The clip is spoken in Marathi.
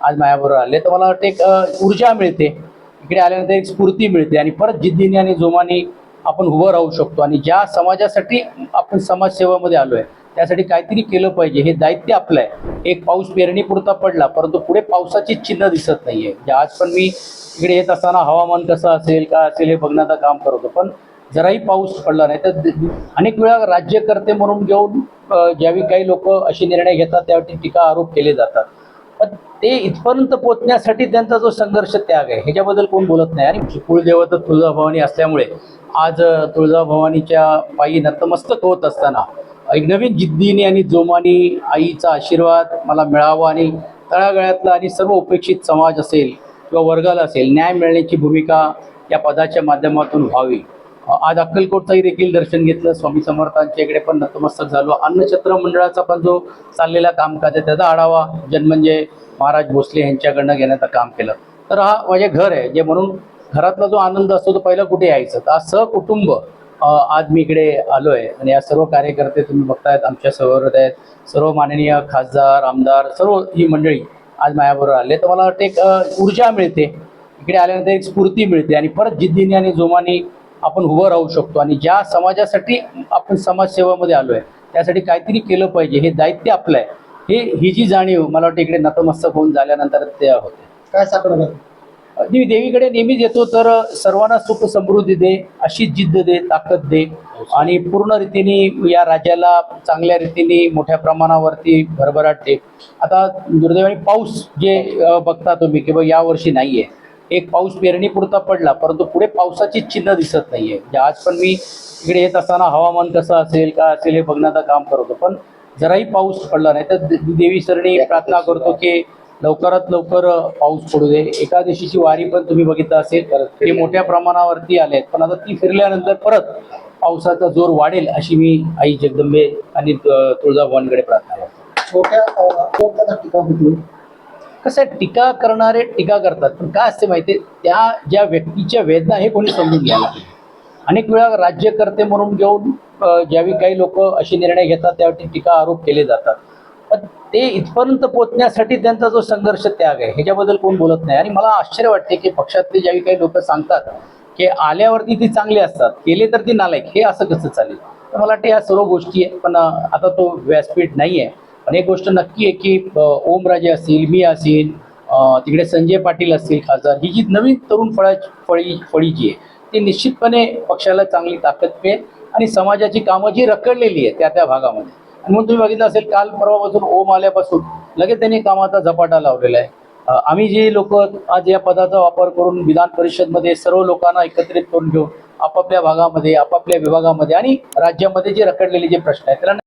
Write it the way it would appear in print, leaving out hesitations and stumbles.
आज माझ्याबरोबर आले तर मला वाटतं एक ऊर्जा मिळते, इकडे आल्यानंतर एक स्फूर्ती मिळते आणि परत जिद्दीने आणि जोमाने आपण उभं राहू शकतो. आणि ज्या समाजासाठी आपण समाजसेवेमध्ये आलो आहे त्यासाठी काहीतरी केलं पाहिजे, हे दायित्व आपलं आहे. एक पाऊस पेरणीपुरता पडला परंतु पुढे पावसाची चिन्ह दिसत नाही आहे. म्हणजे आज पण मी इकडे येत असताना हवामान कसं असेल काय असेल हे बघण्याचं काम करत होतो, पण जराही पाऊस पडला नाही तर अनेक वेळा राज्यकर्ते म्हणून घेऊन ज्यावेळी काही लोक असे निर्णय घेतात त्यावरती टीका आरोप केले जातात. पण ते इथपर्यंत पोहोचण्यासाठी त्यांचा जो संघर्ष त्याग आहे ह्याच्याबद्दल कोण बोलत नाही. आणि कुलदेवता तुळजाभवानी असल्यामुळे आज तुळजाभवानीच्या पायी नतमस्तक होत असताना एक नवीन जिद्दीने आणि जोमाने आईचा आशीर्वाद मला मिळावा आणि तळागाळातला आणि सर्व उपेक्षित समाज असेल किंवा वर्गाला असेल न्याय मिळण्याची भूमिका या पदाच्या माध्यमातून व्हावी. आज अक्कलकोटचाही देखील दर्शन घेतलं, स्वामी समर्थांच्या इकडे पण नतमस्तक झालो. अन्नछत्र मंडळाचा पण जो चाललेला कामकाज आहे त्याचा आढावा जन्मंजय महाराज भोसले यांच्याकडनं घेण्याचं काम केलं. तर हा माझे घर आहे, जे म्हणून घरातला जो आनंद असतो तो पहिला कुठे यायचं. तर आज सहकुटुंब आज मी इकडे आलो आहे आणि या सर्व कार्यकर्ते तुम्ही बघतायत आमच्या समोर आहेत, सर्व माननीय खासदार आमदार सर्व ही मंडळी आज माझ्याबरोबर आले तर मला वाटतं एक ऊर्जा मिळते, इकडे आल्यानंतर एक स्फूर्ती मिळते आणि परत जिद्दीने आणि जोमाने आपण उभं राहू शकतो. आणि ज्या समाजासाठी आपण समाजसेवेमध्ये आलो आहे त्यासाठी काहीतरी केलं पाहिजे, हे दायित्व आपलं आहे. ही जी जाणीव मला वाटतं इकडे नतमस्तक होऊन झाल्यानंतर ते होते. काय सापडलं? मी देवीकडे नेहमीच येतो तर सर्वांना सुख समृद्धी दे, अशी जिद्द दे, ताकद दे आणि पूर्ण रीतीने या राज्याला चांगल्या रीतीने मोठ्या प्रमाणावरती भरभराट दे. आता दुर्दैवाने पाऊस जे बघता तुम्ही की बा यावर्षी नाही आहे, एक पाऊस पेरणीपुरता पडला परंतु पुढे पावसाची चिन्ह दिसत नाही आहे. म्हणजे आज पण मी इकडे येत असताना हवामान कसं असेल काय असेल हे बघण्याचं काम करत होतो, पण जराही पाऊस पडला नाही तर देवी सरणी प्रार्थना करतो की लवकरात लवकर पाऊस पडू दे. एकादशीची वारी पण तुम्ही बघितलं असेल ते मोठ्या प्रमाणावरती आले आहेत, पण आता ती फिरल्यानंतर परत पावसाचा जोर वाढेल अशी मी आई जगदंबे आणि तुळजाभवानीकडे प्रार्थना करतो. छोट्या टीका होती. कसं आहे, टीका करणारे टीका करतात, पण काय असते माहिती आहे, त्या ज्या व्यक्तीच्या वेदना हे कोणी समजून घ्यायला पाहिजे. अनेक वेळा राज्यकर्ते म्हणून घेऊन ज्यावेळी काही लोक असे निर्णय घेतात त्यावरती टीका आरोप केले जातात. पण ते इथपर्यंत पोहोचण्यासाठी त्यांचा जो संघर्ष त्याग आहे ह्याच्याबद्दल कोण बोलत नाही. आणि मला आश्चर्य वाटते की पक्षातले ज्यावेळी काही लोक सांगतात की आल्यावरती ती चांगली असतात, केले तर ती नालायक, हे असं कसं चालेल. तर मला वाटतं या सर्व गोष्टी आहेत, पण आता तो व्यासपीठ नाही आहे. पण एक गोष्ट नक्की आहे की ओमराजे असतील, मी असेल, तिकडे संजय पाटील असतील खासदार, ही जी नवीन तरुण फळी जी आहे ती निश्चितपणे पक्षाला चांगली ताकद मिळेल आणि समाजाची कामं जी रखडलेली आहे त्या भागामध्ये. आणि म्हणून तुम्ही बघितलं असेल काल परवापासून ओम आल्यापासून लगेच त्यांनी कामाचा झपाटा लावलेला आहे. आम्ही जे लोक आज या पदाचा वापर करून विधान परिषदमध्ये सर्व लोकांना एकत्रित करून घेऊन आपापल्या भागामध्ये आपापल्या विभागामध्ये आणि राज्यामध्ये जे रखडलेले जे प्रश्न आहेत त्याला